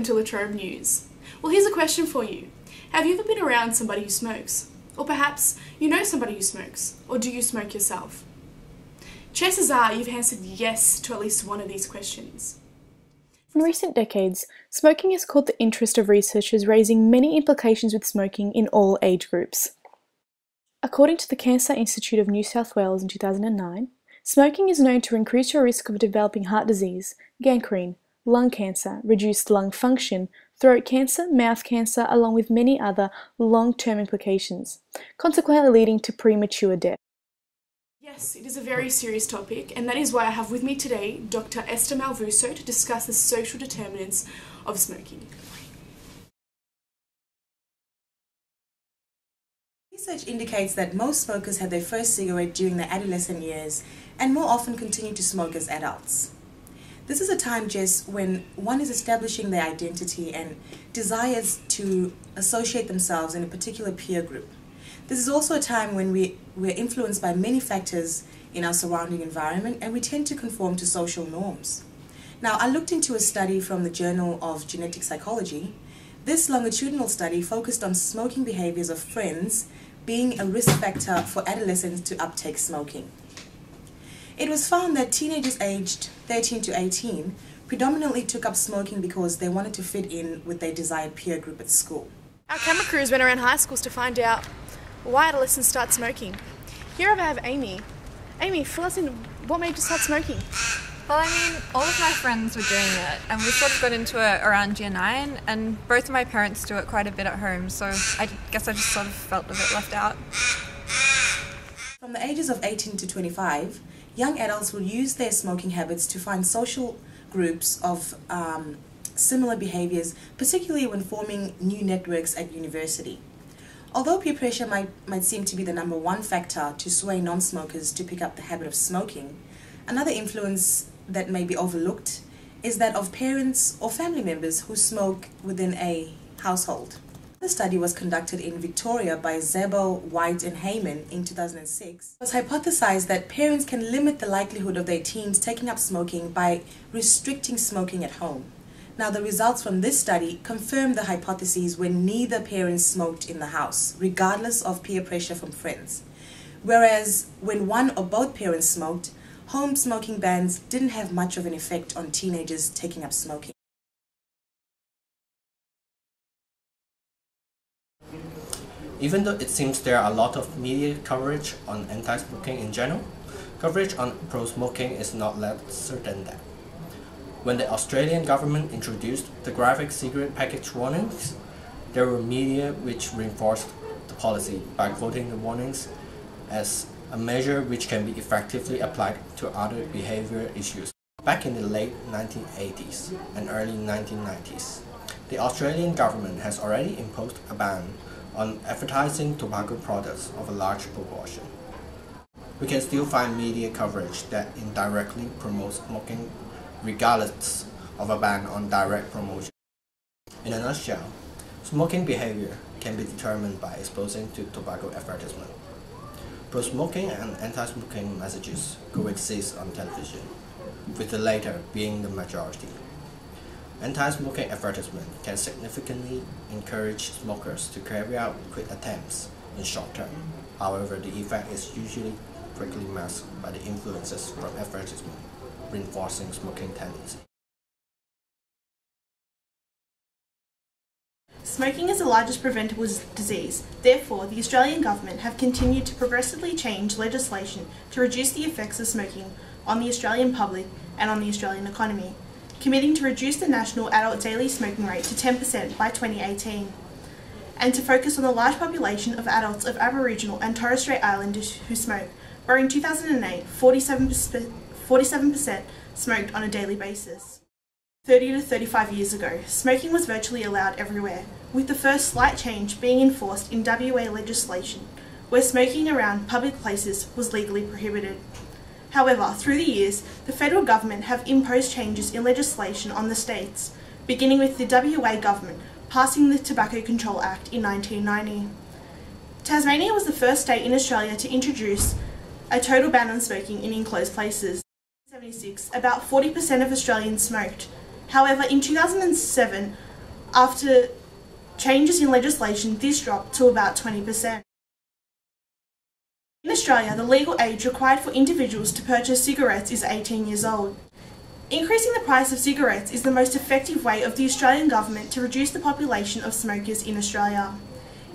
welcome to the Trobe News. Well, here's a question for you. Have you ever been around somebody who smokes? Or perhaps you know somebody who smokes? Or do you smoke yourself? Chances are you've answered yes to at least one of these questions. In recent decades, smoking has caught the interest of researchers, raising many implications with smoking in all age groups. According to the Cancer Institute of New South Wales in 2009, smoking is known to increase your risk of developing heart disease, gangrene, lung cancer, reduced lung function, throat cancer, mouth cancer, along with many other long-term implications, consequently leading to premature death. Yes, it is a very serious topic, and that is why I have with me today Dr. Esther Mavuso to discuss the social determinants of smoking. Research indicates that most smokers had their first cigarette during their adolescent years and more often continue to smoke as adults. This is a time, Jess, when one is establishing their identity and desires to associate themselves in a particular peer group. This is also a time when we're influenced by many factors in our surrounding environment and we tend to conform to social norms. Now, I looked into a study from the Journal of Genetic Psychology. This longitudinal study focused on smoking behaviors of friends being a risk factor for adolescents to uptake smoking. It was found that teenagers aged 13 to 18 predominantly took up smoking because they wanted to fit in with their desired peer group at school. Our camera crews went around high schools to find out why adolescents start smoking. Here I have Amy. Amy, fill us in. What made you start smoking? Well, I mean, all of my friends were doing it, and we sort of got into it around year 9, and both of my parents do it quite a bit at home, so I guess I just sort of felt a bit left out. From the ages of 18 to 25, young adults will use their smoking habits to find social groups of similar behaviors, particularly when forming new networks at university. Although peer pressure might seem to be the number one factor to sway non-smokers to pick up the habit of smoking, another influence that may be overlooked is that of parents or family members who smoke within a household. The study was conducted in Victoria by Zebo, White and Heyman in 2006. It was hypothesized that parents can limit the likelihood of their teens taking up smoking by restricting smoking at home. Now, the results from this study confirm the hypotheses when neither parents smoked in the house, regardless of peer pressure from friends. Whereas when one or both parents smoked, home smoking bans didn't have much of an effect on teenagers taking up smoking. Even though it seems there are a lot of media coverage on anti-smoking in general, coverage on pro-smoking is not lesser than that. When the Australian government introduced the graphic cigarette package warnings, there were media which reinforced the policy by quoting the warnings as a measure which can be effectively applied to other behavioral issues. Back in the late 1980s and early 1990s, the Australian government has already imposed a ban on advertising tobacco products of a large proportion. We can still find media coverage that indirectly promotes smoking regardless of a ban on direct promotion. In a nutshell, smoking behavior can be determined by exposing to tobacco advertisement. Pro-smoking and anti-smoking messages coexist on television, with the latter being the majority. Anti-smoking advertisement can significantly encourage smokers to carry out quit attempts in short term. However, the effect is usually quickly masked by the influences from advertisement, reinforcing smoking tendency. Smoking is the largest preventable disease. Therefore, the Australian government have continued to progressively change legislation to reduce the effects of smoking on the Australian public and on the Australian economy, committing to reduce the national adult daily smoking rate to 10% by 2018, and to focus on the large population of adults of Aboriginal and Torres Strait Islanders who smoke, where in 2008, 47% smoked on a daily basis. 30 to 35 years ago, smoking was virtually allowed everywhere, with the first slight change being enforced in WA legislation, where smoking around public places was legally prohibited. However, through the years, the federal government have imposed changes in legislation on the states, beginning with the WA government passing the Tobacco Control Act in 1990. Tasmania was the first state in Australia to introduce a total ban on smoking in enclosed places. In 1976, about 40% of Australians smoked. However, in 2007, After changes in legislation, this dropped to about 20%. In Australia, the legal age required for individuals to purchase cigarettes is 18 years old. Increasing the price of cigarettes is the most effective way of the Australian government to reduce the population of smokers in Australia.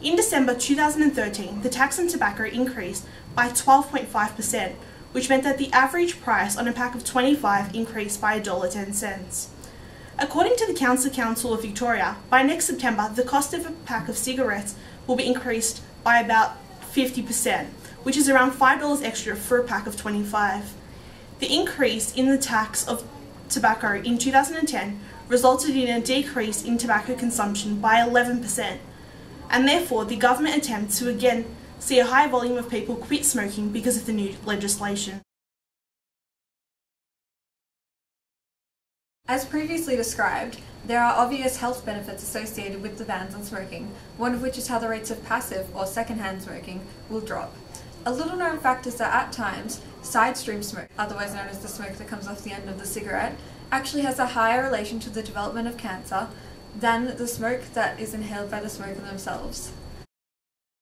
In December 2013, the tax on tobacco increased by 12.5%, which meant that the average price on a pack of 25 increased by $1.10. According to the Council of Victoria, by next September, the cost of a pack of cigarettes will be increased by about 50%, which is around $5 extra for a pack of 25. The increase in the tax of tobacco in 2010 resulted in a decrease in tobacco consumption by 11%, and therefore the government attempts to again see a high volume of people quit smoking because of the new legislation. As previously described, there are obvious health benefits associated with the bans on smoking, one of which is how the rates of passive or secondhand smoking will drop. A little known fact is that at times, side stream smoke, otherwise known as the smoke that comes off the end of the cigarette, actually has a higher relation to the development of cancer than the smoke that is inhaled by the smoker themselves.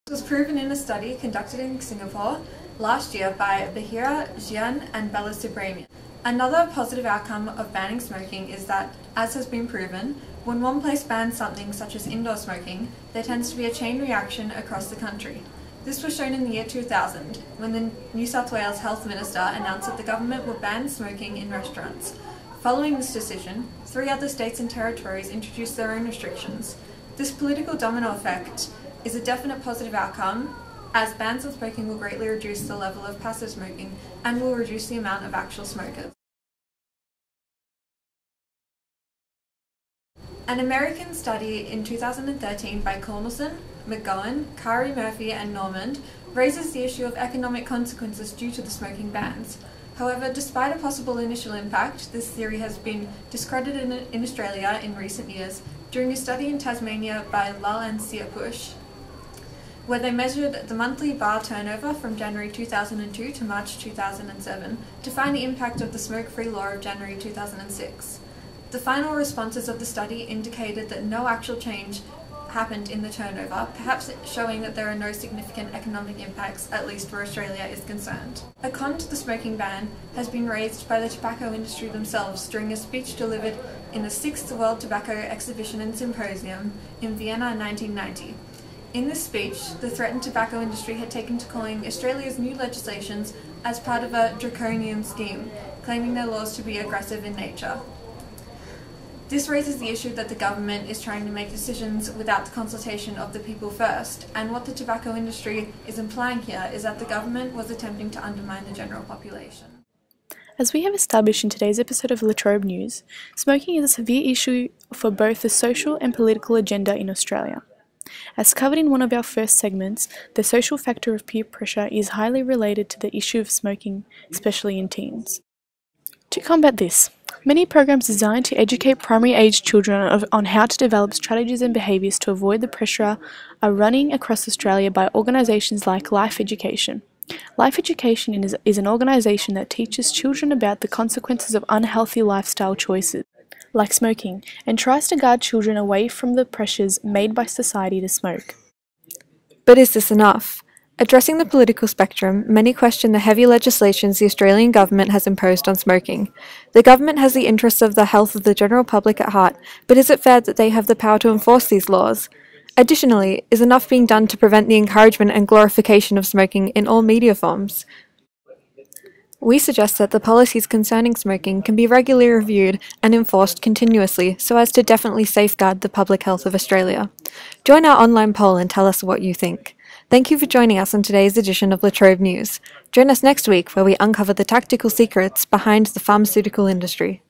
This was proven in a study conducted in Singapore last year by Bahira Jian and Bella Subramian. Another positive outcome of banning smoking is that, as has been proven, when one place bans something such as indoor smoking, there tends to be a chain reaction across the country. This was shown in the year 2000, when the New South Wales Health Minister announced that the government would ban smoking in restaurants. Following this decision, 3 other states and territories introduced their own restrictions. This political domino effect is a definite positive outcome, as bans on smoking will greatly reduce the level of passive smoking and will reduce the amount of actual smokers. An American study in 2013 by Cornelson, McGowan, Kari Murphy and Normand raises the issue of economic consequences due to the smoking bans. However, despite a possible initial impact, this theory has been discredited in Australia in recent years during a study in Tasmania by Lal and Siapush, where they measured the monthly bar turnover from January 2002 to March 2007 to find the impact of the smoke-free law of January 2006. The final responses of the study indicated that no actual change happened in the turnover, perhaps showing that there are no significant economic impacts, at least where Australia is concerned. A con to the smoking ban has been raised by the tobacco industry themselves during a speech delivered in the 6th World Tobacco Exhibition and Symposium in Vienna in 1990. In this speech, the threatened tobacco industry had taken to calling Australia's new legislations as part of a draconian scheme, claiming their laws to be aggressive in nature. This raises the issue that the government is trying to make decisions without the consultation of the people first, and what the tobacco industry is implying here is that the government was attempting to undermine the general population. As we have established in today's episode of La Trobe News, smoking is a severe issue for both the social and political agenda in Australia. As covered in one of our first segments, the social factor of peer pressure is highly related to the issue of smoking, especially in teens. To combat this, many programs designed to educate primary-age children on how to develop strategies and behaviours to avoid the pressure are running across Australia by organisations like Life Education. Life Education is an organisation that teaches children about the consequences of unhealthy lifestyle choices, like smoking, and tries to guard children away from the pressures made by society to smoke. But is this enough? Addressing the political spectrum, many question the heavy legislations the Australian government has imposed on smoking. The government has the interests of the health of the general public at heart, but is it fair that they have the power to enforce these laws? Additionally, is enough being done to prevent the encouragement and glorification of smoking in all media forms? We suggest that the policies concerning smoking can be regularly reviewed and enforced continuously so as to definitely safeguard the public health of Australia. Join our online poll and tell us what you think. Thank you for joining us on today's edition of La Trobe News. Join us next week where we uncover the tactical secrets behind the pharmaceutical industry.